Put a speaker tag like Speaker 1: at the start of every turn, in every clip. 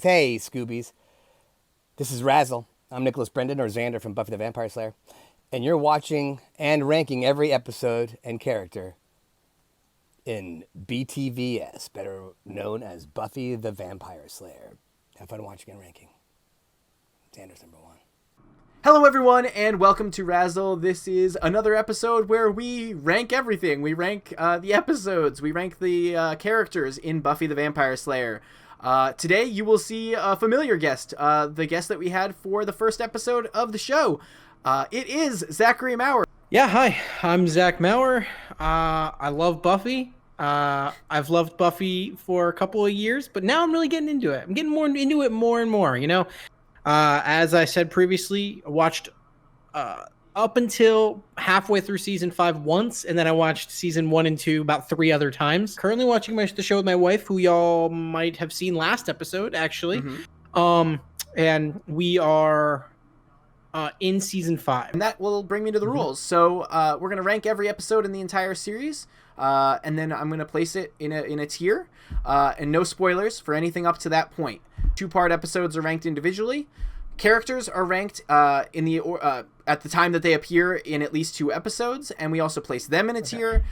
Speaker 1: Hey, Scoobies. This is Razzle. I'm Nicholas Brendan, or Xander from Buffy the Vampire Slayer, and you're watching and ranking every episode and character in BTVS, better known as Buffy the Vampire Slayer. Have fun watching and ranking. Xander's number one.
Speaker 2: Hello everyone, and welcome to Razzle. This is another episode where we rank everything. We rank the episodes. We rank the characters in Buffy the Vampire Slayer. Today you will see a familiar guest, the guest that we had for the first episode of the show. It is Zachary Mourar.
Speaker 3: Yeah, hi, I'm Zach Mourar. I love Buffy. I've loved Buffy for a couple of years, but now I'm really getting into it. I'm getting more into it more and more, you know? As I said previously, I watched up until halfway through season 5 once, and then I watched season 1 and 2 about 3 other times. Currently watching the show with my wife, who y'all might have seen last episode, actually. Mm-hmm. And we are in season 5.
Speaker 2: And that will bring me to the rules. So we're going to rank every episode in the entire series, and then I'm going to place it in a tier, and no spoilers for anything up to that point. 2-part episodes are ranked individually. Characters are ranked in the at the time that they appear in at least 2 episodes, and we also place them in a tier.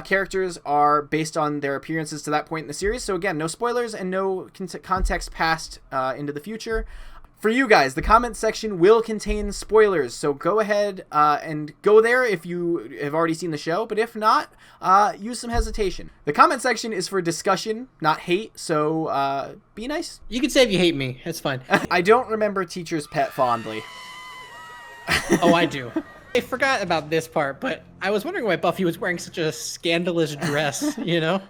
Speaker 2: Characters are based on their appearances to that point in the series. So again, no spoilers and no context past into the future. For you guys, the comment section will contain spoilers, so go ahead and go there if you have already seen the show, but if not, use some hesitation. The comment section is for discussion, not hate, so be nice.
Speaker 3: You can say if you hate me. It's fine.
Speaker 2: I don't remember teacher's pet fondly.
Speaker 3: Oh, I do. I forgot about this part, but I was wondering why Buffy was wearing such a scandalous dress, you know?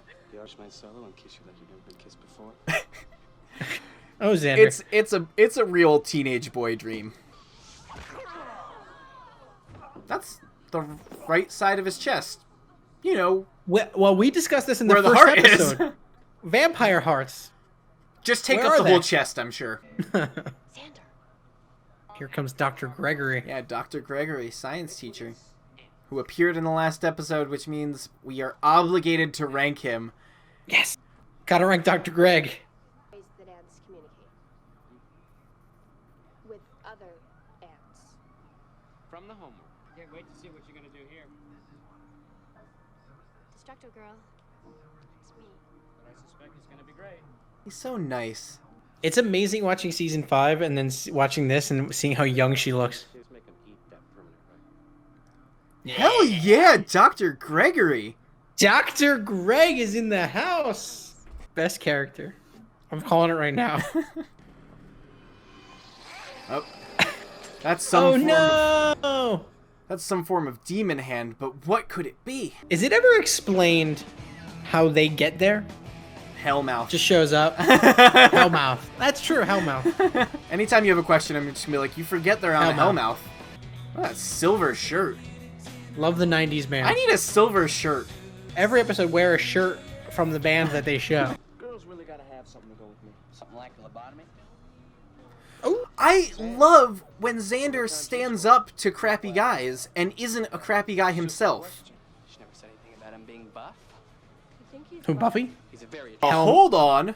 Speaker 3: Oh, Xander.
Speaker 2: It's a real teenage boy dream. That's the right side of his chest. You know.
Speaker 3: Well, we discussed this in the
Speaker 2: where
Speaker 3: first
Speaker 2: the heart
Speaker 3: episode.
Speaker 2: Is.
Speaker 3: Vampire hearts.
Speaker 2: Just take
Speaker 3: Where
Speaker 2: up
Speaker 3: are
Speaker 2: the whole
Speaker 3: they?
Speaker 2: chest, I'm sure.
Speaker 4: Xander.
Speaker 3: Here comes Dr. Gregory.
Speaker 2: Yeah, Dr. Gregory, science teacher, who appeared in the last episode, which means we are obligated to rank him.
Speaker 3: Yes. Gotta rank Dr. Greg.
Speaker 4: Ways that ants communicate with other ants.
Speaker 5: From the homework. Can't wait to see what you're gonna do here.
Speaker 4: Destructo girl. It's me.
Speaker 5: But I suspect it's gonna be great.
Speaker 2: He's so nice.
Speaker 3: It's amazing watching season 5 and then watching this and seeing how young she looks.
Speaker 5: Just make him eat that permanent, right?
Speaker 2: Hell yeah, Dr. Gregory.
Speaker 3: Dr. Greg is in the house. Best character. I'm calling it right now.
Speaker 2: Oh, that's some
Speaker 3: no!
Speaker 2: some form of demon hand, but what could it be?
Speaker 3: Is it ever explained how they get there?
Speaker 2: Hellmouth.
Speaker 3: Just shows up. Hellmouth. That's true, Hellmouth.
Speaker 2: Anytime you have a question, I'm just gonna be like, you forget they're on
Speaker 3: Hellmouth.
Speaker 2: Hellmouth. Oh, that silver shirt.
Speaker 3: Love the 90s band.
Speaker 2: I need a silver shirt.
Speaker 3: Every episode wear a shirt from the band that they show.
Speaker 5: Girls really gotta have something to go with me. Something like a lobotomy?
Speaker 3: Oh,
Speaker 2: I love when Xander stands up to crappy guys and isn't a crappy guy himself.
Speaker 5: She never said anything about him being buff.
Speaker 4: You think he's
Speaker 3: who, Buffy?
Speaker 5: He's a very
Speaker 2: Oh,
Speaker 3: Hell-
Speaker 2: hold on.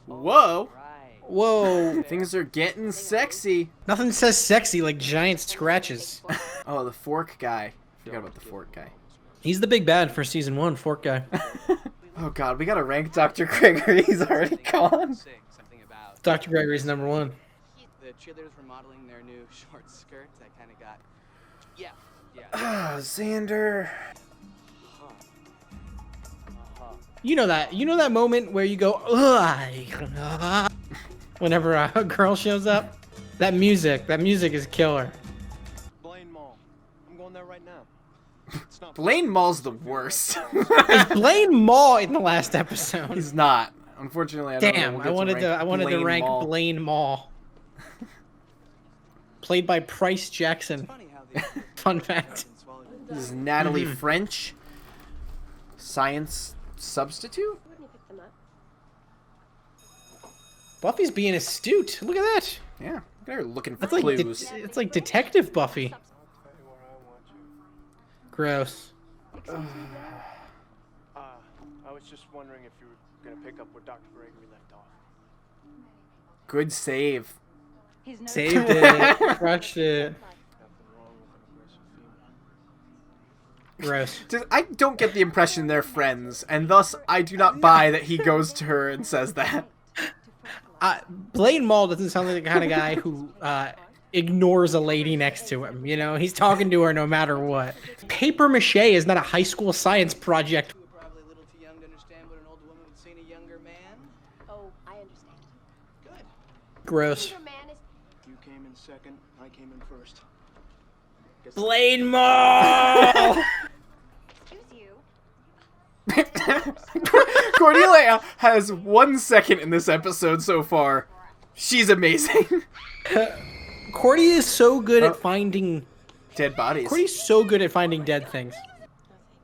Speaker 2: Whoa.
Speaker 5: right.
Speaker 3: Whoa.
Speaker 2: Things are getting sexy.
Speaker 3: Nothing says sexy like giant scratches.
Speaker 2: Oh, the fork guy. Forgot about the fork guy.
Speaker 3: He's the big bad for season 1, Fork Guy.
Speaker 2: Oh god, we gotta rank Dr. Gregory. He's already gone.
Speaker 5: Something about
Speaker 3: Dr. Gregory's number 1.
Speaker 5: the cheerleaders were modeling their new short skirts. I kind of got. Yeah.
Speaker 2: Ah, Xander.
Speaker 3: You know that moment where you go, ugh, whenever a girl shows up? That music is killer.
Speaker 6: Blaine Mall. I'm going there right now. It's not
Speaker 2: Blaine Mall's the worst.
Speaker 3: Is Blaine Mall in the last episode?
Speaker 2: He's not. Unfortunately, I don't know.
Speaker 3: Damn,
Speaker 2: We'll
Speaker 3: I
Speaker 2: get
Speaker 3: wanted to rank
Speaker 2: Mall.
Speaker 3: Blaine Mall. Played by Price Jackson.
Speaker 5: Funny how the
Speaker 3: Fun fact.
Speaker 2: This is Natalie
Speaker 3: Mm-hmm.
Speaker 2: French. Science substitute?
Speaker 4: Wouldn't you pick them up?
Speaker 3: Buffy's being astute. Look at that.
Speaker 2: Yeah, look at her looking for
Speaker 3: That's like
Speaker 2: clues.
Speaker 3: it's like Detective Buffy. Gross.
Speaker 6: I was just wondering if you were gonna pick up where Dr. Gregory left off.
Speaker 2: Good save.
Speaker 3: Saved it. Crushed it. Gross.
Speaker 2: I don't get the impression they're friends, and thus I do not buy that he goes to her and says that.
Speaker 3: Blaine Mall doesn't sound like the kind of guy who ignores a lady next to him. You know, he's talking to her no matter what. Paper mache is not a high school science project.
Speaker 5: You were probably a little too young to understand what an older woman would say to a younger man.
Speaker 4: Oh, I understand.
Speaker 5: Good.
Speaker 3: Gross.
Speaker 4: Younger man is.
Speaker 6: You came in second, I came in first. Guess
Speaker 3: Blaine Mall!
Speaker 4: Excuse you.
Speaker 2: Cordelia has 1 second in this episode so far. She's amazing.
Speaker 3: Cordy is so good at finding...
Speaker 2: Dead bodies.
Speaker 3: Cordy's so good at finding dead things.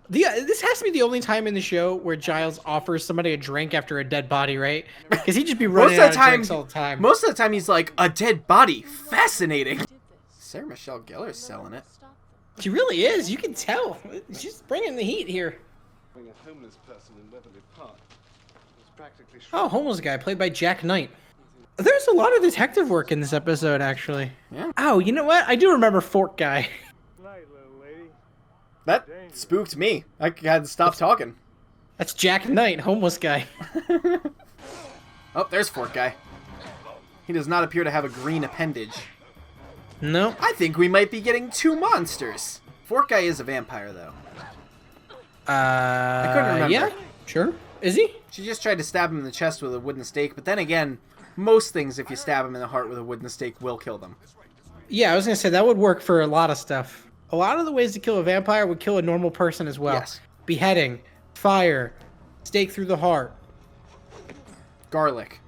Speaker 3: This has to be the only time in the show where Giles offers somebody a drink after a dead body, right? Because he'd just be running out of drinks all the time.
Speaker 2: Most of the time he's like, a dead body. Fascinating. Sarah Michelle Gellar's selling it.
Speaker 3: She really is. You can tell. She's bringing the heat here.
Speaker 7: A homeless person in Weatherly Park was practically
Speaker 3: Oh, homeless guy played by Jack Knight. There's a lot of detective work in this episode, actually.
Speaker 2: Yeah.
Speaker 3: Oh, you know what? I do remember Fork Guy.
Speaker 6: night, little lady.
Speaker 2: That spooked me. I had to stop talking.
Speaker 3: That's Jack Knight, homeless guy.
Speaker 2: Oh, there's Fork Guy. He does not appear to have a green appendage.
Speaker 3: No.
Speaker 2: I think we might be getting 2 monsters. Fork Guy is a vampire, though. I couldn't remember.
Speaker 3: Yeah, sure. Is he?
Speaker 2: She just tried to stab him in the chest with a wooden stake, but then again, most things, if you stab him in the heart with a wooden stake, will kill them.
Speaker 3: Yeah, I was gonna say that would work for a lot of stuff. A lot of the ways to kill a vampire would kill a normal person as well.
Speaker 2: Yes.
Speaker 3: Beheading, fire, stake through the heart.
Speaker 2: Garlic.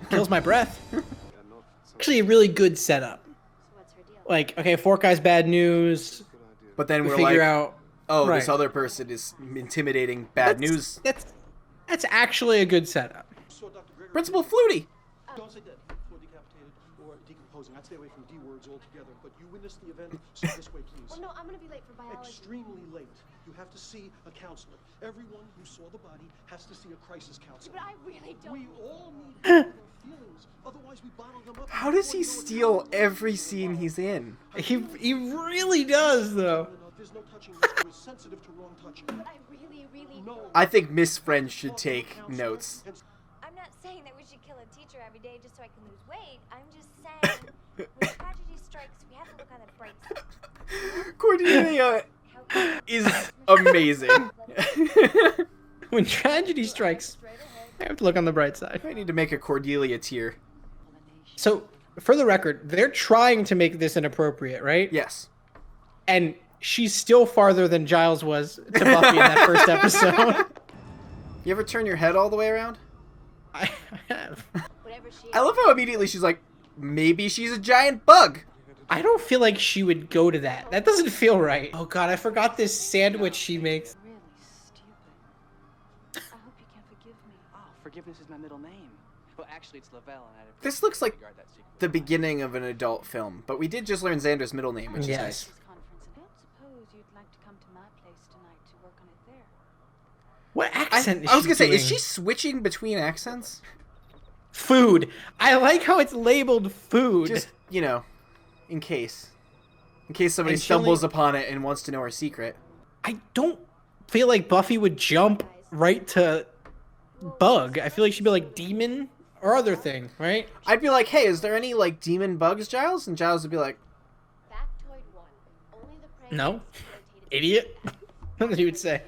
Speaker 3: Kills my breath. Actually, a really good setup.
Speaker 4: So what's her deal?
Speaker 3: Like, okay, Fork Guy's bad news.
Speaker 2: But then
Speaker 3: We
Speaker 2: we're
Speaker 3: figure
Speaker 2: like,
Speaker 3: out.
Speaker 2: oh,
Speaker 3: right.
Speaker 2: this other person is intimidating. Bad news.
Speaker 3: That's actually a good setup.
Speaker 6: So, Dr. Gregory,
Speaker 2: Principal Flutie.
Speaker 6: don't say dead or decapitated or decomposing. I'd stay away from D words altogether. But you witnessed the event, so this way, please.
Speaker 4: Well, no, I'm gonna be late for biology.
Speaker 6: Extremely late. You have to see a counselor. Everyone who saw the body has to see a crisis counselor.
Speaker 4: But I really don't.
Speaker 6: We all need to know their feelings. Otherwise, we bottle them up.
Speaker 2: How does he steal every scene he's in?
Speaker 3: He really does, though.
Speaker 6: There's no touching. This is sensitive to wrong touching.
Speaker 4: But I really, really.
Speaker 6: No.
Speaker 2: I think Miss French should take notes.
Speaker 8: I'm not saying that we should kill a teacher every day just so I can lose weight. I'm just saying when tragedy strikes, we have to look on the bright side.
Speaker 2: Cordelia is amazing.
Speaker 3: When tragedy strikes, I have to look on the bright side.
Speaker 2: I need to make a Cordelia tier.
Speaker 3: So, for the record, they're trying to make this inappropriate, right?
Speaker 2: Yes.
Speaker 3: And she's still farther than Giles was to Buffy in that first episode.
Speaker 2: You ever turn your head all the way around?
Speaker 3: I have.
Speaker 4: Whatever she is.
Speaker 2: I love how immediately she's like, maybe she's a giant bug.
Speaker 3: I don't feel like she would go to that. That doesn't feel right. Oh god, I forgot this sandwich she makes.
Speaker 5: Really stupid. I hope you can forgive me. Oh, forgiveness is my middle name. Well, actually, it's Lavelle, and I'd
Speaker 2: This looks like
Speaker 5: regard that secret.
Speaker 2: the beginning of an adult film, but we did just learn Xander's middle name, which is
Speaker 3: Yes.
Speaker 2: nice.
Speaker 8: Conference. I don't suppose you'd like to come to my place tonight to work on it there.
Speaker 3: What accent is
Speaker 2: I was
Speaker 3: she
Speaker 2: gonna say, is
Speaker 3: doing?
Speaker 2: she switching between accents?
Speaker 3: Food. I like how it's labeled food.
Speaker 2: Just, you know, in case somebody
Speaker 3: And she only-
Speaker 2: stumbles upon it and wants to know her secret.
Speaker 3: I don't feel like Buffy would jump right to bug. I feel like she'd be like demon or other thing, right?
Speaker 2: I'd be like, hey, is there any, like, demon bugs, Giles? And Giles would be like,
Speaker 4: Factoid 1. Only the prey
Speaker 3: No.
Speaker 4: rotated
Speaker 3: Idiot. That's what he would say.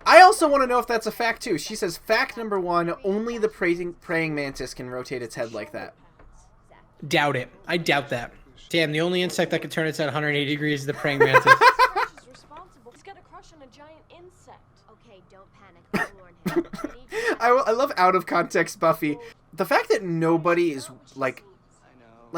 Speaker 2: I also want to know if that's a fact, too. She says, fact number 1, only the praying mantis can rotate its head like that.
Speaker 3: Doubt it. I doubt that. Damn, the only insect that can turn its head 180 degrees is the praying mantis.
Speaker 4: She's responsible. He's got a crush on a giant insect. Okay, don't panic. I'll warn him. I need you.
Speaker 2: I love out-of-context Buffy. The fact that nobody is, like,
Speaker 5: I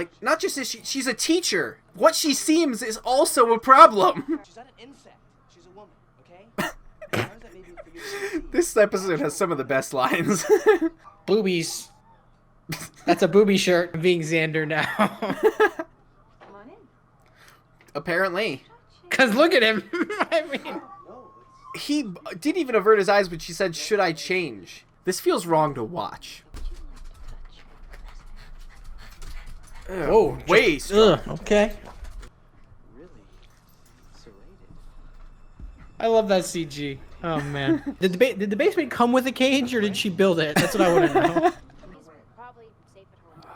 Speaker 5: know.
Speaker 2: not just is she's a teacher. What she seems is also a problem.
Speaker 5: She's not an insect. She's a woman, okay? How does that make you for you to succeed?
Speaker 2: This episode has some of the best lines.
Speaker 3: Boobies. That's a booby shirt. I'm being Xander now.
Speaker 8: Come on in.
Speaker 2: Apparently.
Speaker 3: Cause look at him. I mean,
Speaker 2: He didn't even avert his eyes when she said, should I change? This feels wrong to watch.
Speaker 3: Oh,
Speaker 2: way strong.
Speaker 3: Okay.
Speaker 5: Really serrated.
Speaker 3: I love that CG. Oh man. Did the basement come with a cage or did she build it? That's what I want to know.
Speaker 4: Probably safe at home.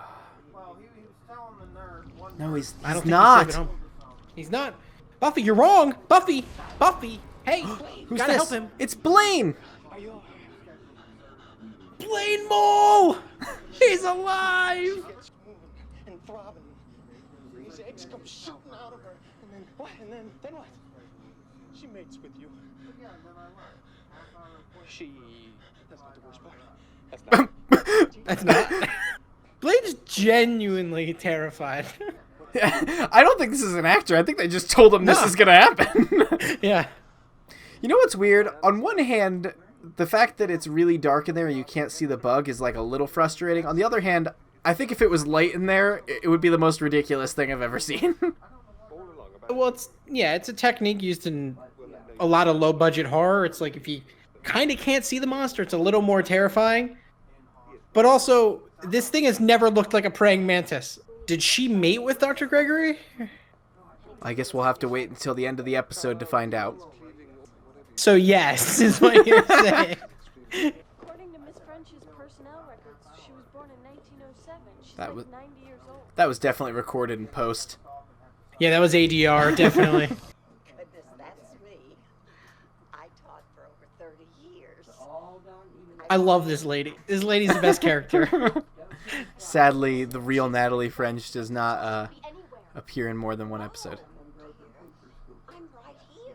Speaker 6: Well, he was telling the nerd one
Speaker 2: No, he's
Speaker 3: I don't think
Speaker 2: not.
Speaker 3: he's safe at home. He's not. Buffy, you're wrong. Buffy. Hey,
Speaker 2: Who's
Speaker 3: gotta
Speaker 2: this?
Speaker 3: help him.
Speaker 2: It's Blaine.
Speaker 3: Blaine Mole. He's alive.
Speaker 6: and throbbing. His eggs come shooting out of her. And then what? And then what? She mates with you. She. That's not the worst part. That's not.
Speaker 3: That's not. Blaine's genuinely terrified.
Speaker 2: I don't think this is an actor. I think they just told him this is gonna happen.
Speaker 3: Yeah.
Speaker 2: You know what's weird? On one hand, the fact that it's really dark in there and you can't see the bug is like a little frustrating. On the other hand, I think if it was light in there, it would be the most ridiculous thing I've ever seen.
Speaker 3: Well, it's a technique used in a lot of low budget horror. It's like if you kind of can't see the monster, it's a little more terrifying. But also, this thing has never looked like a praying mantis. Did she mate with Dr. Gregory?
Speaker 2: I guess we'll have to wait until the end of the episode to find out.
Speaker 3: So yes, is what you're saying.
Speaker 4: According to Miss French's personnel records, she was born in 1907. She's
Speaker 2: That was-
Speaker 4: 90 years old.
Speaker 2: That was definitely recorded in post.
Speaker 3: Yeah, that was ADR, definitely.
Speaker 9: Goodness, that's me. I taught for over 30 years.
Speaker 3: I love this lady. This lady's the best character.
Speaker 2: Sadly, the real Natalie French does not appear in more than one episode.
Speaker 9: I'm right here.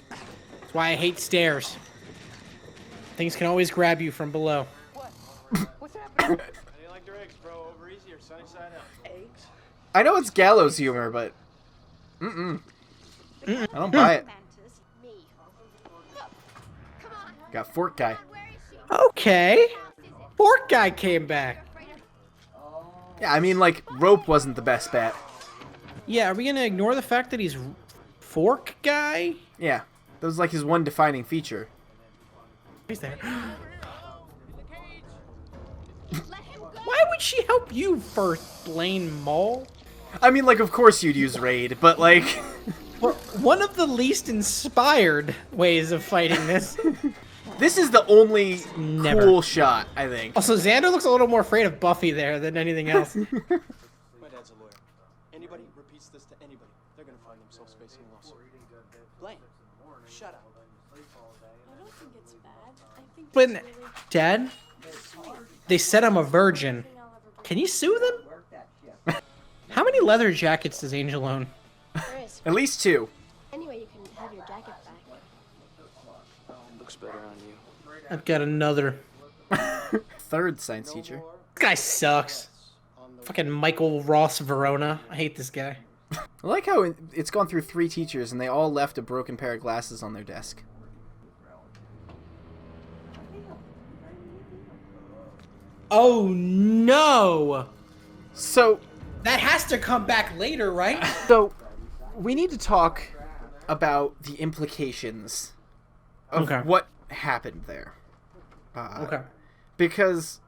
Speaker 3: That's why I hate stairs. Things can always grab you from below.
Speaker 5: What's happening? I didn't like your eggs, bro. Over easy or sunny side up? Eggs?
Speaker 2: I know it's gallows humor, but I don't buy it.
Speaker 8: Mantis, me. Come on.
Speaker 2: Got Fork Guy.
Speaker 8: Where is she?
Speaker 3: Okay. Fork Guy came back.
Speaker 2: Yeah, I mean, like, Rope wasn't the best bet.
Speaker 3: Yeah, are we gonna ignore the fact that he's Fork Guy?
Speaker 2: Yeah, that was like his one defining feature.
Speaker 3: He's there.
Speaker 8: Let him go.
Speaker 3: Why would she help you first, Blaine Mole?
Speaker 2: I mean, like, of course you'd use Raid, but, like...
Speaker 3: One of the least inspired ways of fighting this.
Speaker 2: This is the only
Speaker 3: Never.
Speaker 2: cool shot, I think.
Speaker 3: Also, Xander looks a little more afraid of Buffy there than anything else.
Speaker 6: My dad's a lawyer. Anybody repeats this to anybody, they're gonna find themselves facing a lawsuit.
Speaker 5: Blaine, shut up.
Speaker 4: I don't think it's bad. I think
Speaker 3: But,
Speaker 4: it's really
Speaker 3: Dad, they said I'm a virgin.
Speaker 4: something I'll ever
Speaker 3: Can you sue them? How many leather jackets does Angel own?
Speaker 4: There is.
Speaker 2: At least two.
Speaker 4: Anyway, you can have your jacket back.
Speaker 5: Looks better on you.
Speaker 3: I've got another.
Speaker 2: Third science teacher.
Speaker 3: This guy sucks. Fucking Michael Ross Verona. I hate this guy.
Speaker 2: I like how it's gone through 3 teachers and they all left a broken pair of glasses on their desk.
Speaker 3: Oh no!
Speaker 2: So,
Speaker 3: That has to come back later, right?
Speaker 2: we need to talk about the implications of
Speaker 3: Okay.
Speaker 2: what happened there.
Speaker 3: Okay.
Speaker 2: Because,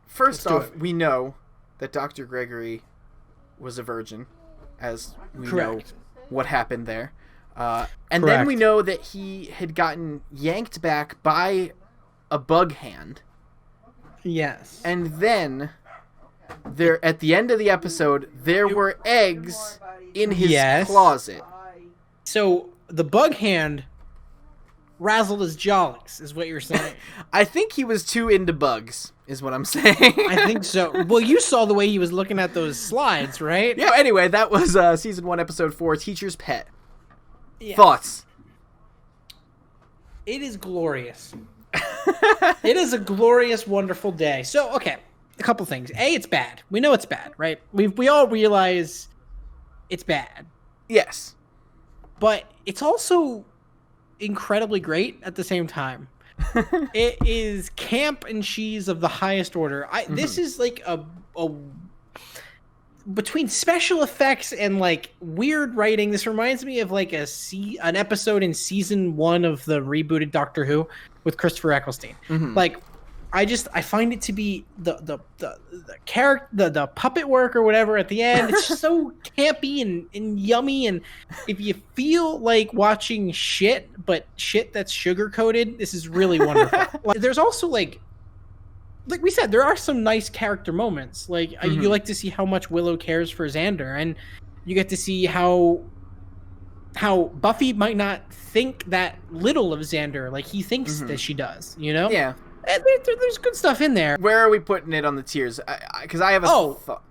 Speaker 2: first
Speaker 3: Let's do
Speaker 2: off, we know that Dr. Gregory was a virgin, as we know
Speaker 3: Correct.
Speaker 2: what happened there. And then we
Speaker 3: Correct.
Speaker 2: know that he had gotten yanked back by a bug hand.
Speaker 3: Yes.
Speaker 2: And then, there at the end of the episode, there were eggs in his
Speaker 3: Yes.
Speaker 2: closet.
Speaker 3: So the bug hand razzled his jollies, is what you're saying.
Speaker 2: I think he was too into bugs, is what I'm saying.
Speaker 3: I think so. Well, you saw the way he was looking at those slides, right?
Speaker 2: Yeah, anyway, that was season 1, episode 4, Teacher's Pet.
Speaker 3: Yeah.
Speaker 2: Thoughts?
Speaker 3: It is glorious. It is a glorious, wonderful day. So, okay, a couple things. A, it's bad. We know it's bad, right? We all realize it's bad.
Speaker 2: Yes.
Speaker 3: But it's also incredibly great at the same time. It is camp and cheese of the highest order. This is like a between special effects and like weird writing. This reminds me of like an episode in season 1 of the rebooted Doctor Who with Christopher Eccleston. Like I find it to be the character, the puppet work or whatever at the end. It's just so campy and yummy. And if you feel like watching shit, but shit that's sugar coated, this is really wonderful. Like, there's also like we said, there are some nice character moments. Like you like to see how much Willow cares for Xander, and you get to see how Buffy might not think that little of Xander, like he thinks that she does. You know?
Speaker 2: Yeah.
Speaker 3: And there's good stuff in there.
Speaker 2: Where are we putting it on the tiers? Because I have a thought.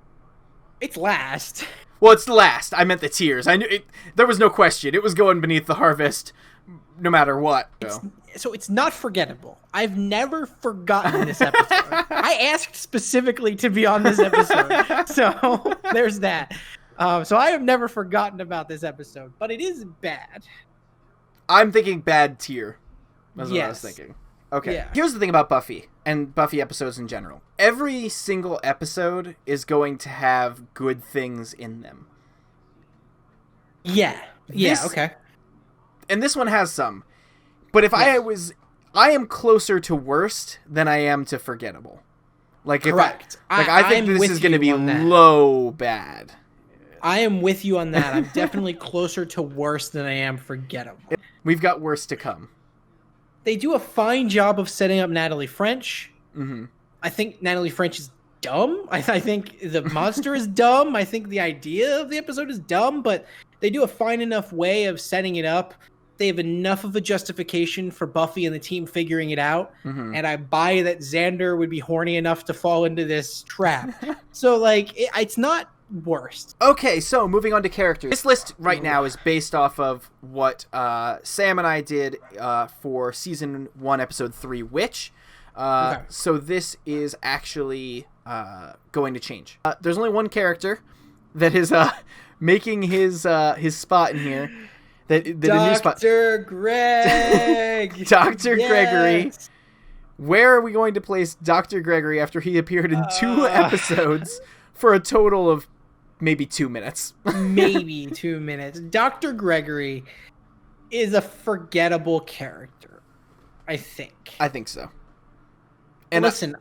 Speaker 3: It's last.
Speaker 2: Well, it's last. I meant the tiers. I knew it. There was no question. It was going beneath the harvest, no matter what.
Speaker 3: So it's not forgettable. I've never forgotten this episode. I asked specifically to be on this episode, so there's that. So I have never forgotten about this episode, but it is bad.
Speaker 2: I'm thinking bad tier. That's what I was thinking. Okay.
Speaker 3: Yeah.
Speaker 2: Here's the thing about Buffy and Buffy episodes in general. Every single episode is going to have good things in them.
Speaker 3: Yeah. Okay.
Speaker 2: And this one has some. But if I am closer to worst than I am to forgettable. Like
Speaker 3: correct.
Speaker 2: I think this is going to be low bad.
Speaker 3: I am with you on that. I'm definitely closer to worst than I am forgettable.
Speaker 2: We've got worse to come.
Speaker 3: They do a fine job of setting up Natalie French. I think Natalie French is dumb. I think the monster is dumb. I think the idea of the episode is dumb, but they do a fine enough way of setting it up. They have enough of a justification for Buffy and the team figuring it out. And I buy that Xander would be horny enough to fall into this trap. So, like, it's not worst.
Speaker 2: Okay, so moving on to characters. This list right now is based off of what Sam and I did for season 1, episode 3, Witch. So this is actually going to change. There's only one character that is making his spot in here.
Speaker 3: Dr. Greg!
Speaker 2: Dr. Gregory. Where are we going to place Dr. Gregory after he appeared in 2 episodes for a total of maybe 2 minutes?
Speaker 3: Maybe 2 minutes. Dr. Gregory is a forgettable character, I think.
Speaker 2: I think so. And
Speaker 3: listen,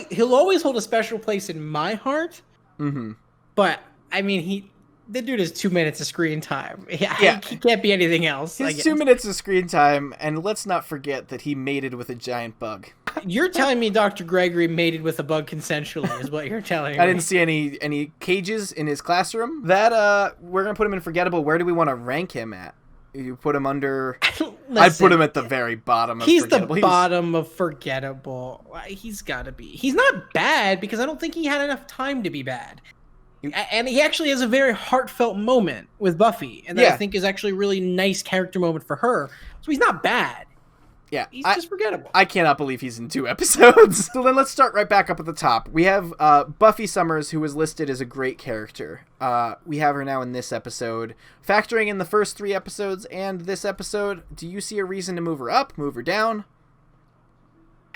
Speaker 3: he'll always hold a special place in my heart. But I mean, the dude has 2 minutes of screen time. He can't be anything else.
Speaker 2: He's 2 minutes of screen time, and let's not forget that he mated with a giant bug.
Speaker 3: You're telling me Dr. Gregory mated with a bug consensually is what you're telling me.
Speaker 2: I didn't see any cages in his classroom. That we're gonna put him in forgettable. Where do we want to rank him at? You put him under. I'd put him at the very bottom of forgettable.
Speaker 3: He's the bottom of forgettable. He's got to be. He's not bad because I don't think he had enough time to be bad. And he actually has a very heartfelt moment with Buffy, and that I think is actually a really nice character moment for her. So he's not bad.
Speaker 2: Yeah,
Speaker 3: he's just forgettable.
Speaker 2: I cannot believe he's in 2 episodes. So then let's start right back up at the top. We have Buffy Summers, who was listed as a great character. We have her now in this episode. Factoring in the first 3 episodes and this episode, do you see a reason to move her up, move her down?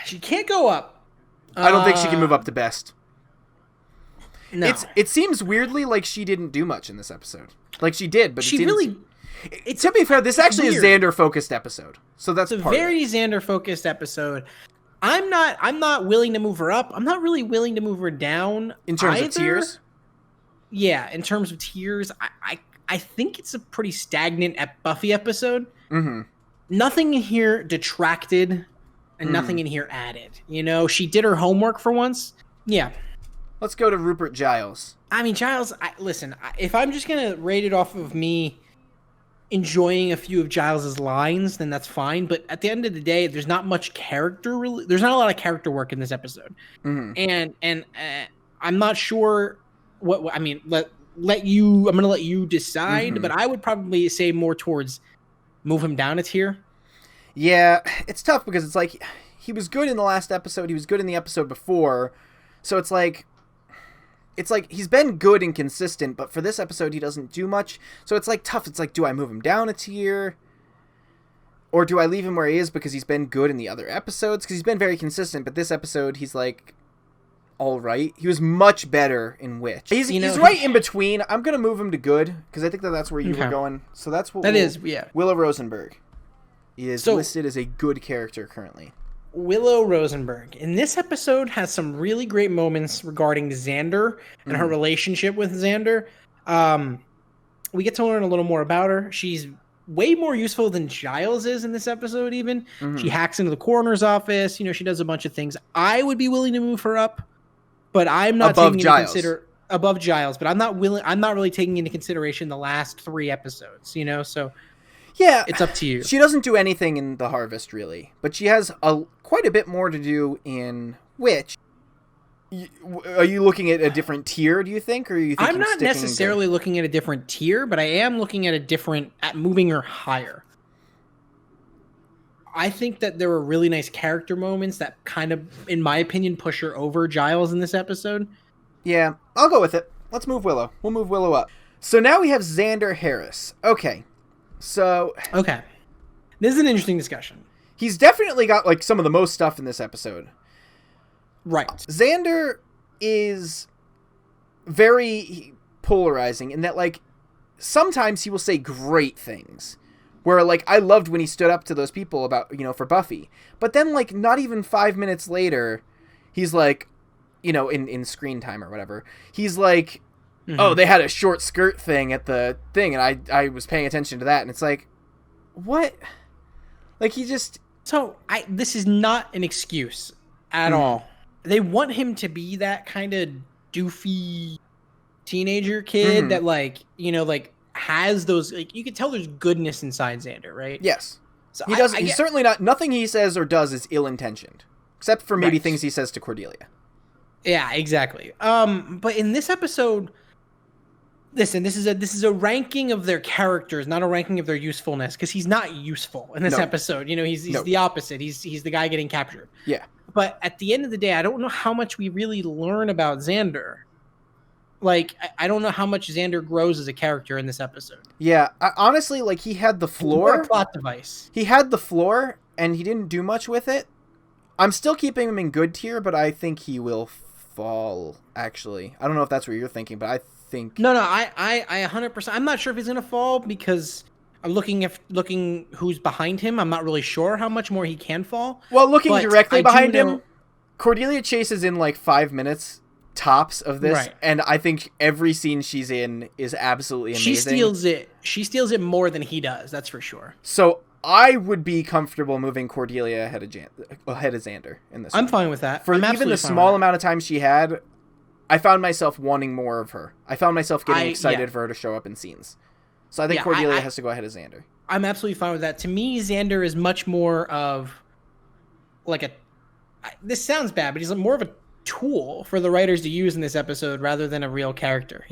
Speaker 3: She can't go up.
Speaker 2: I don't think she can move up to best.
Speaker 3: No.
Speaker 2: It seems weirdly like she didn't do much in this episode. Like she did, but to be fair, this actually is a Xander-focused episode, so that's
Speaker 3: a very Xander-focused episode. I'm not willing to move her up. I'm not really willing to move her down
Speaker 2: in terms of tiers.
Speaker 3: Yeah, in terms of tiers, I think it's a pretty stagnant Buffy episode. Nothing in here detracted, and nothing in here added. You know, she did her homework for once. Yeah.
Speaker 2: Let's go to Rupert Giles.
Speaker 3: I mean, Giles, listen, if I'm just going to rate it off of me enjoying a few of Giles's lines, then that's fine. But at the end of the day, there's not much character. There's not a lot of character work in this episode. And I'm not sure what, I mean, I'm going to let you decide, but I would probably say more towards move him down a tier.
Speaker 2: Yeah, it's tough because it's like he was good in the last episode. He was good in the episode before. So it's like he's been good and consistent, but for this episode, he doesn't do much. So it's like tough. It's like, do I move him down a tier? Or do I leave him where he is because he's been good in the other episodes? Because he's been very consistent, but this episode, he's like, all right. He was much better in Witch. He's right in between. I'm going to move him to good because I think that's where you were going. So that's what
Speaker 3: Willow Rosenberg.
Speaker 2: He is listed as a good character currently.
Speaker 3: Willow Rosenberg in this episode has some really great moments regarding Xander and her relationship with Xander. We get to learn a little more about her. She's way more useful than Giles is in this episode even. She hacks into the coroner's office. She does a bunch of things. I would be willing to move her up, but I'm not
Speaker 2: Above
Speaker 3: taking
Speaker 2: Giles.
Speaker 3: above Giles, but I'm not really taking into consideration the last 3 episodes, so
Speaker 2: Yeah,
Speaker 3: it's up to you.
Speaker 2: She doesn't do anything in The Harvest, really. But she has quite a bit more to do in Witch. Are you looking at a different tier, do you think? Or are you thinking
Speaker 3: I'm not necessarily looking at a different tier, but I am looking at moving her higher. I think that there were really nice character moments that kind of, in my opinion, push her over Giles in this episode.
Speaker 2: Yeah, I'll go with it. Let's move Willow. We'll move Willow up. So now we have Xander Harris. Okay.
Speaker 3: Okay. This is an interesting discussion.
Speaker 2: He's definitely got, like, some of the most stuff in this episode.
Speaker 3: Right.
Speaker 2: Xander is very polarizing in that, like, sometimes he will say great things. Where, like, I loved when he stood up to those people about, for Buffy. But then, like, not even 5 minutes later, he's like, in screen time or whatever, he's like, oh, they had a short skirt thing at the thing, and I was paying attention to that, and it's like, what? Like, he just...
Speaker 3: So, this is not an excuse at all. They want him to be that kind of doofy teenager kid that, like, has those, like, you can tell there's goodness inside Xander, right?
Speaker 2: Yes.
Speaker 3: So
Speaker 2: he doesn't. He's certainly not. Nothing he says or does is ill-intentioned, except for maybe things he says to Cordelia.
Speaker 3: Yeah, exactly. But in this episode, listen, this is a ranking of their characters, not a ranking of their usefulness, because he's not useful in this episode. He's the opposite. He's the guy getting captured.
Speaker 2: Yeah.
Speaker 3: But at the end of the day, I don't know how much we really learn about Xander. Like, I don't know how much Xander grows as a character in this episode.
Speaker 2: Yeah, honestly, like, he had the floor.
Speaker 3: More plot device.
Speaker 2: He had the floor, and he didn't do much with it. I'm still keeping him in good tier, but I think he will fall, actually. I don't know if that's what you're thinking, but I think...
Speaker 3: No, I 100%... I'm not sure if he's going to fall, because I'm looking who's behind him. I'm not really sure how much more he can fall.
Speaker 2: Well, looking directly behind him, Cordelia chases in, like, 5 minutes... tops of this, and I think every scene she's in is absolutely amazing. She steals it more than he does, that's for sure. So I would be comfortable moving Cordelia ahead of Xander in this.
Speaker 3: I'm fine with that.
Speaker 2: For even the small amount of time she had, I found myself wanting more of her. I found myself getting excited for her to show up in scenes. So I think Cordelia has to go ahead of Xander. I'm absolutely fine with that. To me, Xander is much more of like this sounds bad, but he's more of a tool for the writers to use in this episode rather than a real character,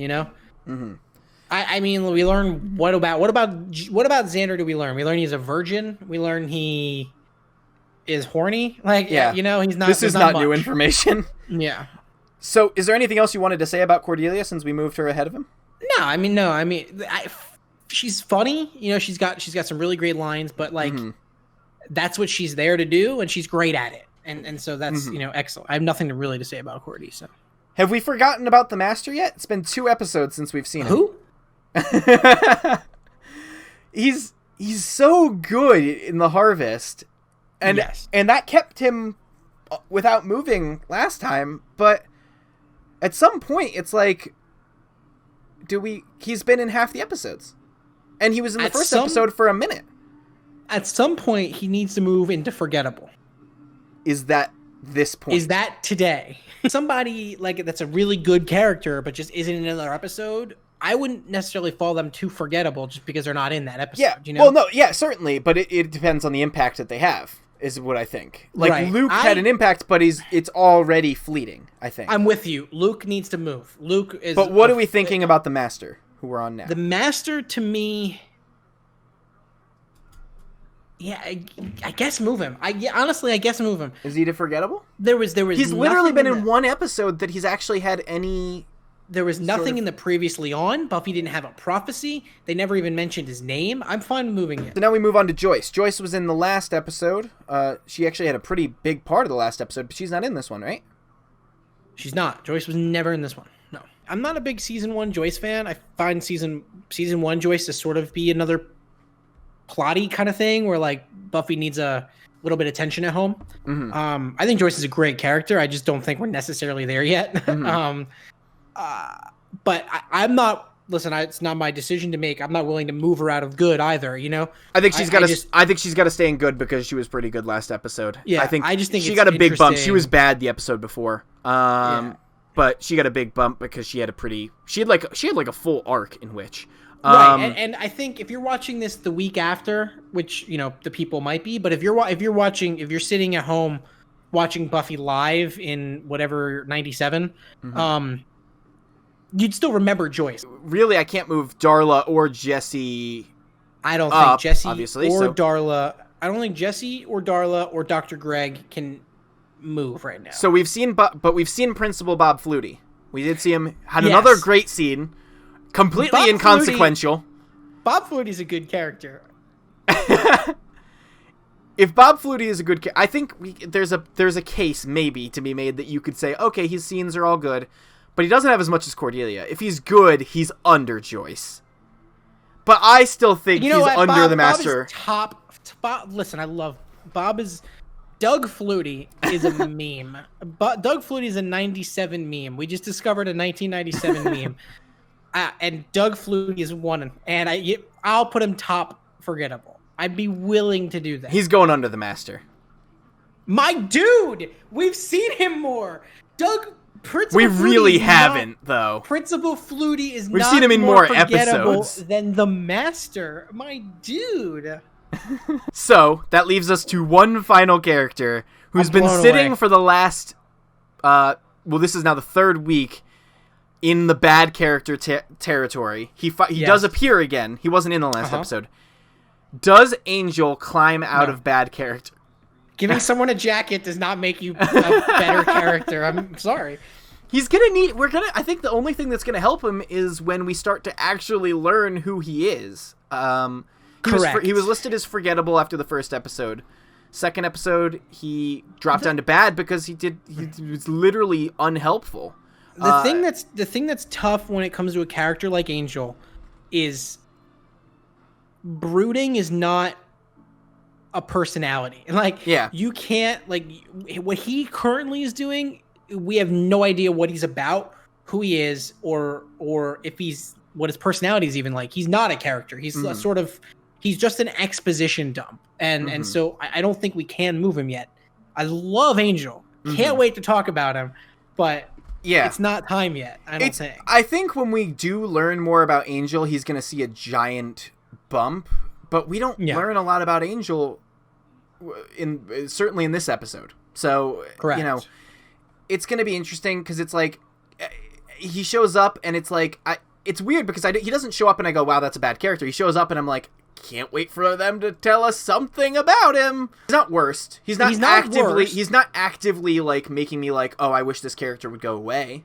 Speaker 2: I mean, we learn what about Xander do we learn? We learn he's a virgin. We learn he is horny. Like, he's not. This is not new information. Yeah. So, is there anything else you wanted to say about Cordelia since we moved her ahead of him? No. She's funny. She's got some really great lines, but like, that's what she's there to do, and she's great at it. And so that's, excellent. I have nothing really to say about Cordy. So, have we forgotten about the Master yet? It's been 2 episodes since we've seen him. Who? He's so good in The Harvest. And and that kept him without moving last time, but at some point it's like he's been in half the episodes. And he was in the first episode for a minute. At some point he needs to move into forgettable. Is that this point? Is that today? Somebody like that's a really good character, but just isn't in another episode. I wouldn't necessarily call them too forgettable just because they're not in that episode. Yeah, Well, no, yeah, certainly, but it depends on the impact that they have. Is what I think. Like Luke had an impact, but it's already fleeting. I think. I'm with you. Luke needs to move. Luke is. But what are we thinking about the Master, who we're on now? The Master, to me. Yeah, I guess move him. Honestly, I guess move him. Is he forgettable? There was. He's literally been in one episode that he's actually had any. There was nothing in the previously on. Buffy didn't have a prophecy. They never even mentioned his name. I'm fine with moving it. So now we move on to Joyce. Joyce was in the last episode. She actually had a pretty big part of the last episode, but she's not in this one, right? She's not. Joyce was never in this one. No. I'm not a big season 1 Joyce fan. I find season 1 Joyce to sort of be another plotty kind of thing where like Buffy needs a
Speaker 3: little bit of tension at home.
Speaker 2: Mm-hmm.
Speaker 3: I think Joyce is a great character. I just don't think we're necessarily there yet.
Speaker 2: Mm-hmm.
Speaker 3: But I'm not. Listen, it's not my decision to make. I'm not willing to move her out of good either. You know.
Speaker 2: I think she's got to. I think she's got to stay in good because she was pretty good last episode.
Speaker 3: Yeah,
Speaker 2: I just think she
Speaker 3: it's
Speaker 2: got a big bump. She
Speaker 3: interesting.
Speaker 2: was bad the episode before. But she got a big bump because she had a full arc in which.
Speaker 3: Right, and I think if you're watching this the week after, which the people might be, but if you're sitting at home watching Buffy live in whatever 97, you'd still remember Joyce.
Speaker 2: Really, I can't move Darla or Jesse.
Speaker 3: I don't think Jesse
Speaker 2: obviously,
Speaker 3: or Darla. I don't think Jesse or Darla or Dr. Greg can move right now.
Speaker 2: So we've seen, but we've seen Principal Bob Flutie. We did see him had another great scene, completely
Speaker 3: Bob
Speaker 2: inconsequential.
Speaker 3: Bob Flutie's a good character.
Speaker 2: If Bob Flutie is a good, I think there's a case maybe to be made that you could say, okay, his scenes are all good, but he doesn't have as much as Cordelia. If he's good, he's under Joyce. But I still think he's under the Master.
Speaker 3: Bob, listen, I love Bob is. Doug Flutie is a meme. But Doug Flutie is a 97 meme. We just discovered a 1997 meme. And Doug Flutie is one. And I'll put him top forgettable. I'd be willing to do that.
Speaker 2: He's going under the Master.
Speaker 3: My dude! We've seen him more. Principal
Speaker 2: we
Speaker 3: Flutie
Speaker 2: really haven't, though.
Speaker 3: Principal Flutie is
Speaker 2: We've
Speaker 3: not
Speaker 2: seen him in more
Speaker 3: forgettable
Speaker 2: episodes
Speaker 3: than the Master. My dude.
Speaker 2: So that leaves us to one final character who's been sitting for the last this is now the third week in the bad character territory. He does appear again. He wasn't in the last episode. Does Angel climb out of bad character?
Speaker 3: Giving someone a jacket does not make you a better character. I'm sorry.
Speaker 2: He's gonna need I think the only thing that's gonna help him is when we start to actually learn who he is.
Speaker 3: Correct.
Speaker 2: He was listed as forgettable after the first episode. Second episode, he dropped down to bad because he was literally unhelpful.
Speaker 3: The thing that's tough when it comes to a character like Angel is brooding is not a personality. You can't what he currently is doing. We have no idea what he's about, who he is, or if he's what his personality is even like. He's not a character. He's he's just an exposition dump. And so I don't think we can move him yet. I love Angel. Can't wait to talk about him. But it's not time yet, I don't think.
Speaker 2: I think when we do learn more about Angel, he's going to see a giant bump. But we don't learn a lot about Angel, certainly in this episode. So,
Speaker 3: correct.
Speaker 2: It's going to be interesting because it's like he shows up and it's like it's weird because he doesn't show up and I go, wow, that's a bad character. He shows up and I'm like, can't wait for them to tell us something about him. He's not worst. He's not actively like making me like, oh, I wish this character would go away.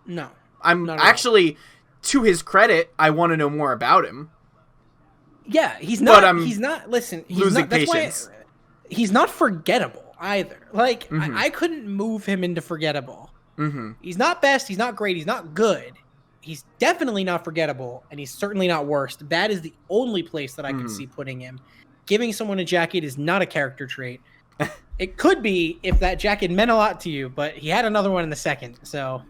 Speaker 3: No.
Speaker 2: I'm actually, to his credit, I want to know more about him.
Speaker 3: Yeah, he's not listen, he's
Speaker 2: losing
Speaker 3: not, that's
Speaker 2: patience.
Speaker 3: why he's not forgettable either. I couldn't move him into forgettable. He's not best, he's not great, he's not good. He's definitely not forgettable, and he's certainly not worst. That is the only place that I can see putting him. Giving someone a jacket is not a character trait. It could be if that jacket meant a lot to you, but he had another one in the second, so...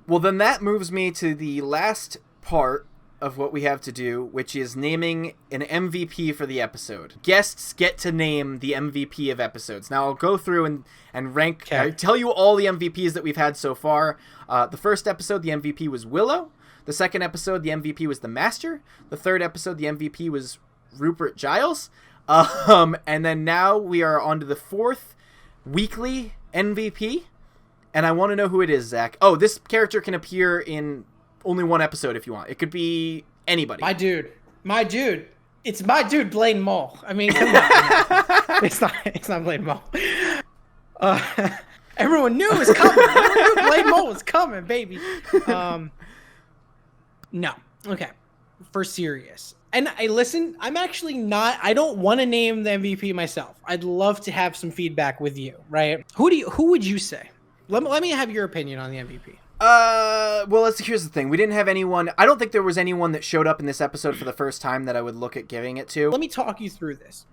Speaker 2: Well, then that moves me to the last part of what we have to do, which is naming an MVP for the episode. Guests get to name the MVP of episodes. Now, I'll go through and rank, tell you all the MVPs that we've had so far. The first episode, the MVP was Willow. The second episode, the MVP was the Master. The third episode, the MVP was Rupert Giles. And then now we are on to the fourth weekly MVP. And I want to know who it is, Zach. Oh, this character can appear in only one episode if you want. It could be anybody.
Speaker 3: My dude. It's my dude, Blaine Mull. I mean, come on. It's not Blaine Mull. Everyone knew it was coming. Everyone knew Blaine Mull was coming, baby. No. Okay. For serious. And I'm actually not, I don't want to name the MVP myself. I'd love to have some feedback with you, right? Who would you say? Let me have your opinion on the MVP.
Speaker 2: Well, here's the thing. We didn't have anyone. I don't think there was anyone that showed up in this episode for the first time that I would look at giving it to.
Speaker 3: Let me talk you through this.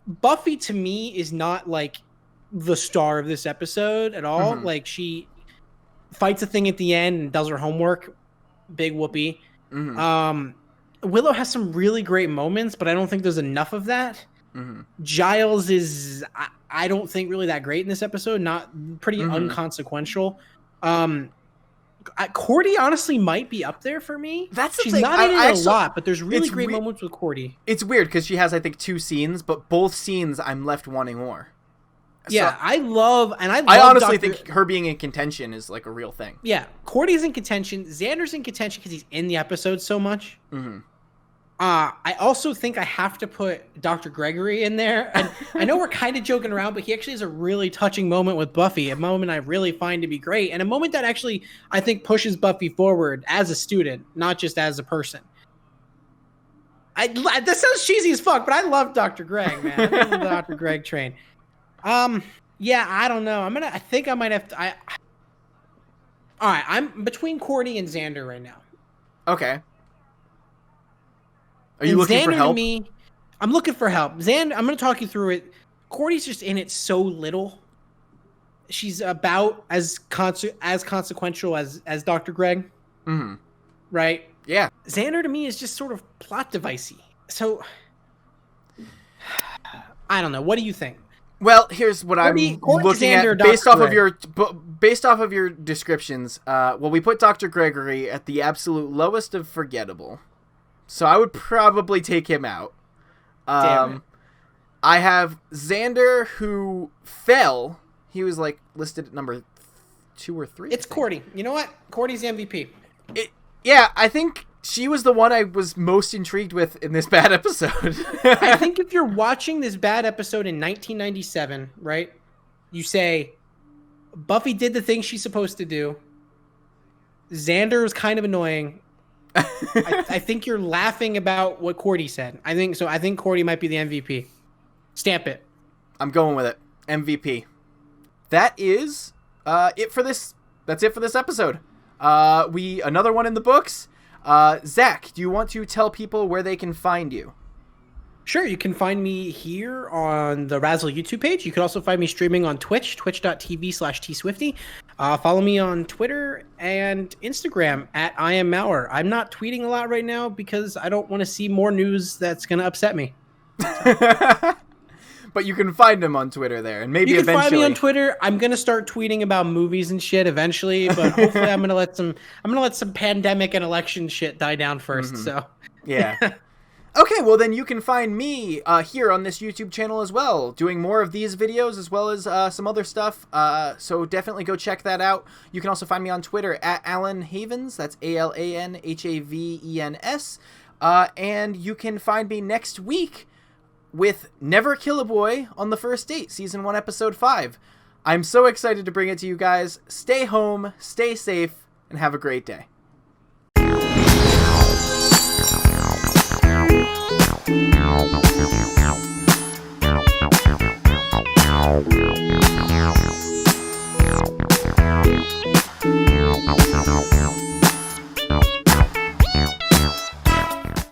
Speaker 3: Buffy to me is not like the star of this episode at all.
Speaker 2: Mhm.
Speaker 3: Like she fights a thing at the end and does her homework. Big whoopee.
Speaker 2: Mhm.
Speaker 3: Willow has some really great moments, but I don't think there's enough of that.
Speaker 2: Mhm.
Speaker 3: Giles is, I don't think really that great in this episode. Not pretty
Speaker 2: Mhm.
Speaker 3: unconsequential. Cordy honestly might be up there for me.
Speaker 2: That's the
Speaker 3: She's
Speaker 2: thing.
Speaker 3: not in it
Speaker 2: I
Speaker 3: a
Speaker 2: actually-
Speaker 3: lot, but there's really
Speaker 2: it's
Speaker 3: great
Speaker 2: we-
Speaker 3: moments with Cordy.
Speaker 2: It's weird because she has, I think, 2 scenes, but both scenes I'm left wanting more.
Speaker 3: Yeah,
Speaker 2: So,
Speaker 3: I love
Speaker 2: I honestly
Speaker 3: Dr.
Speaker 2: think her being in contention is like a real thing.
Speaker 3: Yeah, Cordy's in contention. Xander's in contention because he's in the episode so much.
Speaker 2: Mm-hmm.
Speaker 3: I also think I have to put Dr. Gregory in there. And I know we're kind of joking around, but he actually has a really touching moment with Buffy, a moment I really find to be great, and a moment that actually I think pushes Buffy forward as a student, not just as a person. This sounds cheesy as fuck, but I love Dr. Greg, man. I'm on the Dr. Greg train. Yeah, I don't know. I think I might have to. All right, I'm between Cordy and Xander right now.
Speaker 2: Okay. Are you looking for
Speaker 3: Xander,
Speaker 2: help?
Speaker 3: to me, I'm looking for help. Xander, I'm going to talk you through it. Cordy's just in it so little. She's about as consequential as Dr. Greg,
Speaker 2: Mm-hmm.
Speaker 3: right?
Speaker 2: Yeah.
Speaker 3: Xander to me is just sort of plot devicey. So I don't know. What do you think?
Speaker 2: Well, here's what
Speaker 3: Cordy,
Speaker 2: I'm looking
Speaker 3: Xander,
Speaker 2: at based
Speaker 3: Dr.
Speaker 2: off of your descriptions. Well, we put Dr. Gregory at the absolute lowest of forgettable, so I would probably take him out.
Speaker 3: Damn it.
Speaker 2: I have Xander, who fell. He was like listed at number 2 or 3.
Speaker 3: It's Cordy. You know what? Cordy's the MVP.
Speaker 2: Yeah, I think she was the one I was most intrigued with in this bad episode.
Speaker 3: I think if you're watching this bad episode in 1997, right? You say, Buffy did the thing she's supposed to do. Xander was kind of annoying. I think you're laughing about what Cordy said. I think Cordy might be the MVP. Stamp it.
Speaker 2: I'm going with it. MVP. That is it for this. That's it for this episode. Another one in the books. Zach, do you want to tell people where they can find you?
Speaker 3: Sure, you can find me here on the RAZZLE YouTube page. You can also find me streaming on Twitch, twitch.tv/tswifty. Follow me on Twitter and Instagram at I am Mourar. I'm not tweeting a lot right now because I don't want to see more news that's going to upset me.
Speaker 2: But you can find him on Twitter there, and maybe
Speaker 3: You can
Speaker 2: eventually.
Speaker 3: find me on Twitter. I'm gonna start tweeting about movies and shit eventually, but hopefully I'm gonna let some pandemic and election shit die down first. So
Speaker 2: Yeah. Okay, well then you can find me here on this YouTube channel as well, doing more of these videos as well as some other stuff. So definitely go check that out. You can also find me on Twitter at Alan Havens. That's AlanHavens. And you can find me next week with Never Kill a Boy on the First Date, Season 1, Episode 5. I'm so excited to bring it to you guys. Stay home, stay safe, and have a great day.
Speaker 8: Meow.